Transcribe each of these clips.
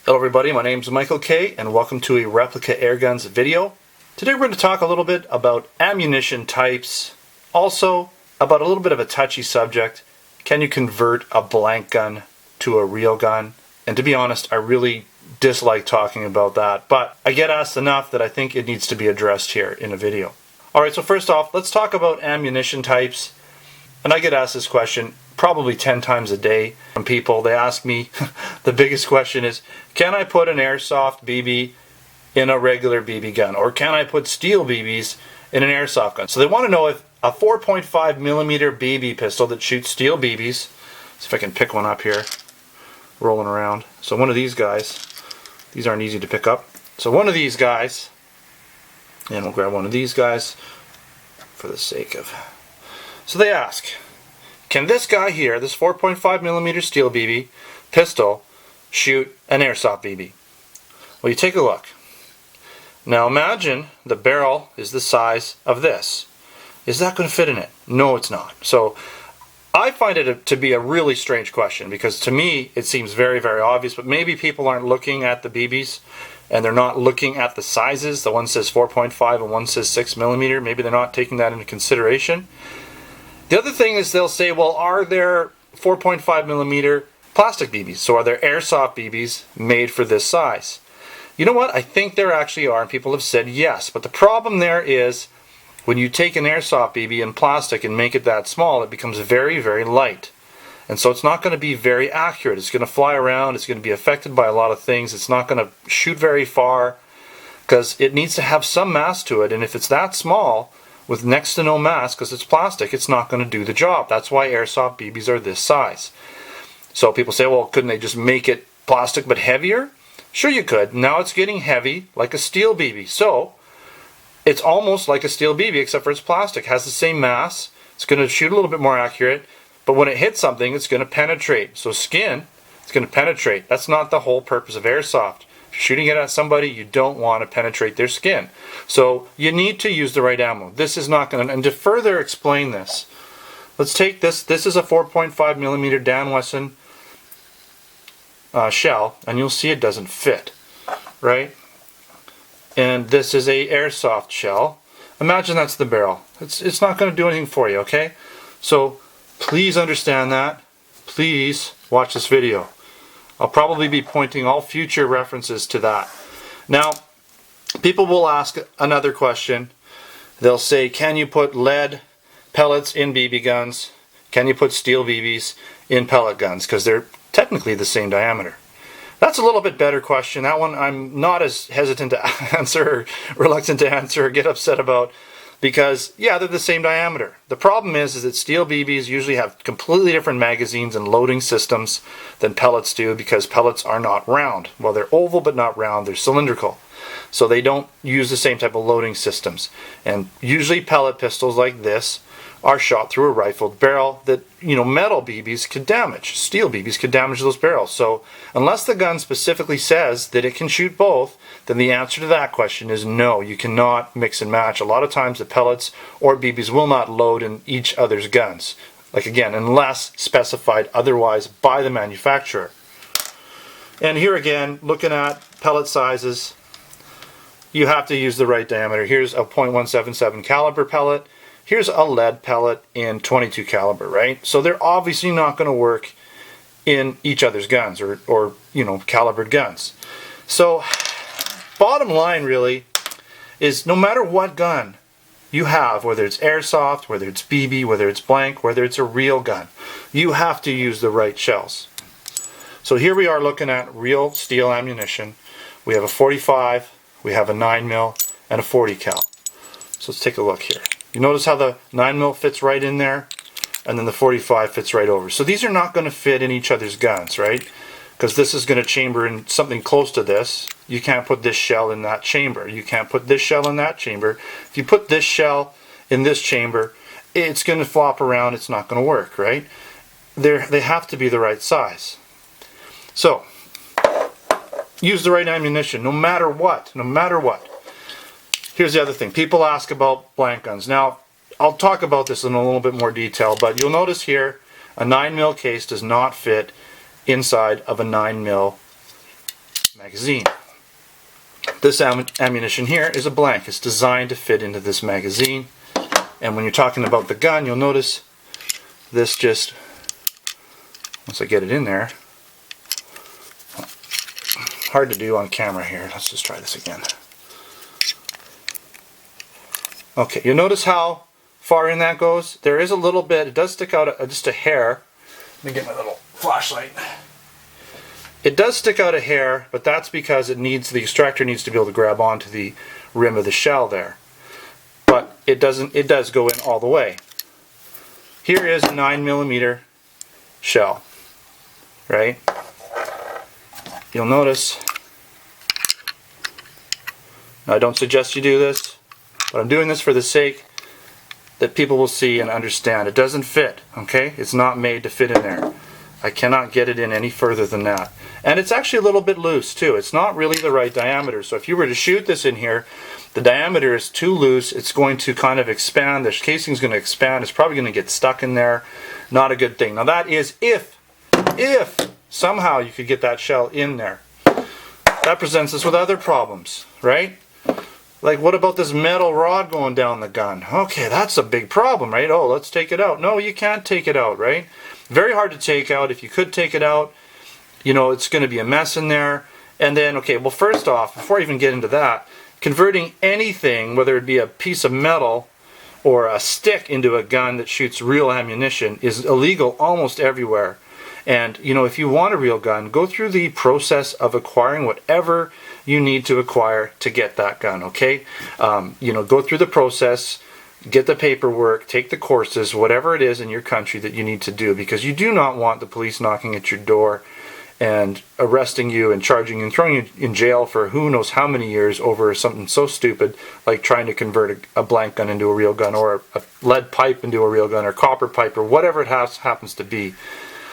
Hello everybody, my name is Michael K and welcome to a replica airguns video. Today we're going to talk a little bit about ammunition types, also about a little bit of a touchy subject. Can you convert a blank gun to a real gun? And to be honest, I really dislike talking about that, but I get asked enough that I think it needs to be addressed here in a video. Alright, so first off, let's talk about ammunition types. And I get asked this question probably 10 times a day from people. They ask me, the biggest question is, can I put an airsoft BB in a regular BB gun? Or can I put steel BBs in an airsoft gun? So they want to know if a 4.5 millimeter BB pistol that shoots steel BBs, see if I can pick one up here, rolling around. So one of these guys, these aren't easy to pick up. So one of these guys, and we'll grab one of these guys for the sake of... So they ask, can this guy here, this 4.5 millimeter steel BB pistol, shoot an airsoft BB? Well, you take a look. Now imagine the barrel is the size of this. Is that going to fit in it? No, it's not. So I find it to be a really strange question, because to me it seems very, very obvious, but maybe people aren't looking at the BBs and they're not looking at the sizes. The one says 4.5 and one says 6 millimeter. Maybe they're not taking that into consideration. The other thing is they'll say, well, are there 4.5 millimeter plastic BBs? So are there airsoft BBs made for this size? You know what? I think there actually are, and people have said yes. But the problem there is when you take an airsoft BB in plastic and make it that small, it becomes very, very light. And so it's not going to be very accurate. It's going to fly around. It's going to be affected by a lot of things. It's not going to shoot very far because it needs to have some mass to it. And if it's that small, with next to no mass, because it's plastic, it's not going to do the job. That's why airsoft BBs are this size. So people say, well, couldn't they just make it plastic but heavier? Sure you could. Now it's getting heavy like a steel BB. So it's almost like a steel BB except for it's plastic. It has the same mass. It's going to shoot a little bit more accurate. But when it hits something, it's going to penetrate. So skin, it's going to penetrate. That's not the whole purpose of airsoft. Shooting it at somebody, you don't want to penetrate their skin. So you need to use the right ammo. This is not going to, and to further explain this, let's take this. This is a 4.5 millimeter Dan Wesson shell, and you'll see it doesn't fit, right? And this is a airsoft shell. Imagine that's the barrel. It's not going to do anything for you, okay? So please understand that. Please watch this video. I'll probably be pointing all future references to that. Now, people will ask another question. They'll say, can you put lead pellets in BB guns? Can you put steel BBs in pellet guns? Because they're technically the same diameter. That's a little bit better question. That one I'm not as hesitant to answer or reluctant to answer or get upset about, because yeah, they're the same diameter. The problem is that steel BBs usually have completely different magazines and loading systems than pellets do, because pellets are not round. Well, they're oval but not round, they're cylindrical. So they don't use the same type of loading systems. And usually pellet pistols like this are shot through a rifled barrel that, you know, metal BBs could damage. Steel BBs could damage those barrels. So unless the gun specifically says that it can shoot both, then the answer to that question is no, you cannot mix and match. A lot of times the pellets or BBs will not load in each other's guns. Like again, unless specified otherwise by the manufacturer. And here again, looking at pellet sizes, you have to use the right diameter. Here's a .177 caliber pellet. Here's a lead pellet in .22 caliber, right? So they're obviously not going to work in each other's guns or you know, calibered guns. So bottom line really is, no matter what gun you have, whether it's airsoft, whether it's BB, whether it's blank, whether it's a real gun, you have to use the right shells. So here we are looking at real steel ammunition. We have a 45, we have a 9mm, and a 40 cal. So let's take a look here. You notice how the 9mm fits right in there, and then the 45 fits right over. So these are not going to fit in each other's guns, right? Because this is going to chamber in something close to this. You can't put this shell in that chamber. You can't put this shell in that chamber. If you put this shell in this chamber, it's going to flop around. It's not going to work, right? They have to be the right size. So use the right ammunition, no matter what. No matter what. Here's the other thing. People ask about blank guns. Now, I'll talk about this in a little bit more detail, but you'll notice here a 9mm case does not fit inside of a 9mm magazine. This ammunition here is a blank. It's designed to fit into this magazine. And when you're talking about the gun, you'll notice this just, once I get it in there, hard to do on camera here. Let's just try this again. Okay, you'll notice how far in that goes. There is a little bit, it does stick out just a hair. Let me get my little flashlight. It does stick out a hair, but that's because the extractor needs to be able to grab onto the rim of the shell there. But it does go in all the way. Here is a 9mm shell, right? You'll notice, now I don't suggest you do this, but I'm doing this for the sake that people will see and understand. It doesn't fit, okay? It's not made to fit in there. I cannot get it in any further than that. And it's actually a little bit loose too. It's not really the right diameter. So if you were to shoot this in here, the diameter is too loose. It's going to kind of expand. The casing's going to expand. It's probably going to get stuck in there. Not a good thing. Now that is if somehow you could get that shell in there. That presents us with other problems, right? Like, what about this metal rod going down the gun? Okay, that's a big problem, right? Oh, let's take it out. No, you can't take it out, right? Very hard to take out. If you could take it out, you know, it's going to be a mess in there. And then, okay, well, first off, before I even get into that, converting anything, whether it be a piece of metal or a stick, into a gun that shoots real ammunition is illegal almost everywhere. And, you know, if you want a real gun, go through the process of acquiring whatever you need to acquire to get that gun, okay? You know, go through the process, get the paperwork, take the courses, whatever it is in your country that you need to do, because you do not want the police knocking at your door and arresting you and charging you and throwing you in jail for who knows how many years over something so stupid like trying to convert a blank gun into a real gun, or a lead pipe into a real gun, or copper pipe, or whatever it happens to be.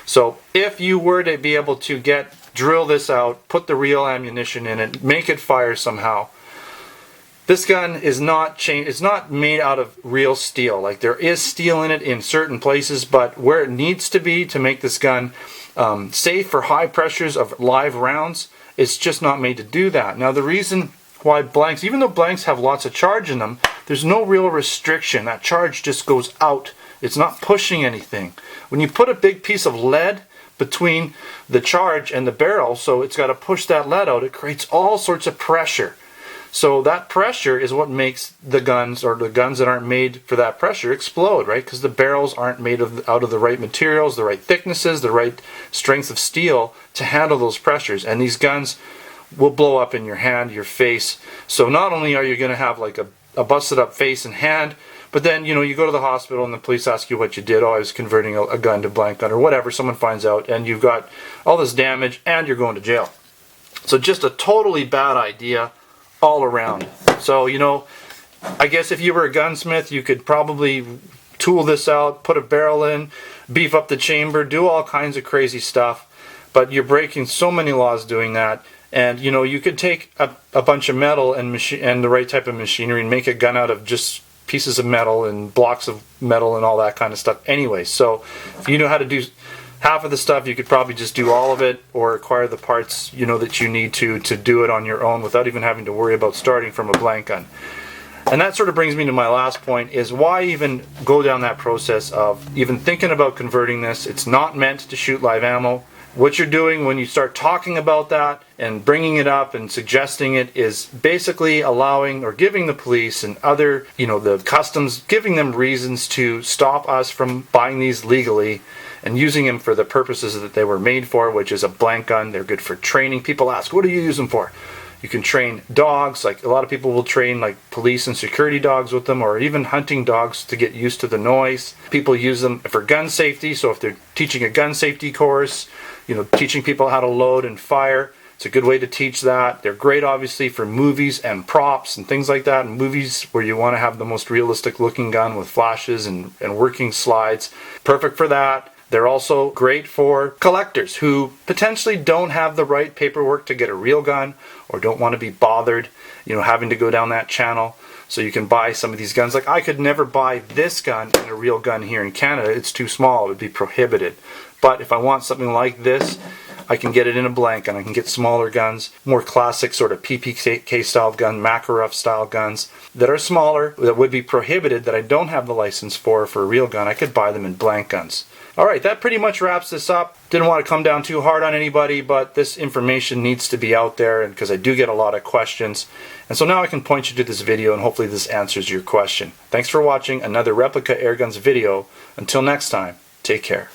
So if you were to be able to drill this out, put the real ammunition in it, make it fire somehow, this gun is not it's not made out of real steel. Like, there is steel in it in certain places, but where it needs to be to make this gun safe for high pressures of live rounds, it's just not made to do that. Now, the reason why blanks, even though blanks have lots of charge in them, there's no real restriction. That charge just goes out. It's not pushing anything. When you put a big piece of lead between the charge and the barrel, so it's got to push that lead out, it creates all sorts of pressure. So that pressure is what makes the guns, or the guns that aren't made for that pressure, explode, right? Because the barrels aren't made out of the right materials, the right thicknesses, the right strength of steel to handle those pressures. And these guns will blow up in your hand, your face. So not only are you going to have like a busted up face and hand, but then, you know, you go to the hospital and the police ask you what you did. Oh, I was converting a gun to blank gun, or whatever. Someone finds out, and you've got all this damage, and you're going to jail. So just a totally bad idea all around. So, you know, I guess if you were a gunsmith, you could probably tool this out, put a barrel in, beef up the chamber, do all kinds of crazy stuff. But you're breaking so many laws doing that. And, you know, you could take a bunch of metal and the right type of machinery and make a gun out of just pieces of metal and blocks of metal and all that kind of stuff anyway. So if you know how to do half of the stuff, you could probably just do all of it, or acquire the parts, you know, that you need to do it on your own without even having to worry about starting from a blank gun. And that sort of brings me to my last point, is why even go down that process of even thinking about converting this? It's not meant to shoot live ammo. What you're doing when you start talking about that and bringing it up and suggesting it is basically allowing, or giving the police and other, you know, the customs, giving them reasons to stop us from buying these legally and using them for the purposes that they were made for, which is a blank gun. They're good for training. People ask, what do you use them for? You can train dogs. Like, a lot of people will train like police and security dogs with them, or even hunting dogs to get used to the noise. People use them for gun safety. So if they're teaching a gun safety course, you know, teaching people how to load and fire, it's a good way to teach that. They're great, obviously, for movies and props and things like that. In movies where you want to have the most realistic looking gun with flashes and working slides, perfect for that. They're also great for collectors who potentially don't have the right paperwork to get a real gun, or don't want to be bothered, you know, having to go down that channel. So you can buy some of these guns. Like, I could never buy this gun and a real gun here in Canada. It's too small. It would be prohibited. But if I want something like this, I can get it in a blank gun. I can get smaller guns, more classic sort of P.A.K style gun, Makarov style guns that are smaller, that would be prohibited, that I don't have the license for a real gun. I could buy them in blank guns. Alright, that pretty much wraps this up. Didn't want to come down too hard on anybody, but this information needs to be out there because I do get a lot of questions. And so now I can point you to this video and hopefully this answers your question. Thanks for watching another Replica Airguns video. Until next time, take care.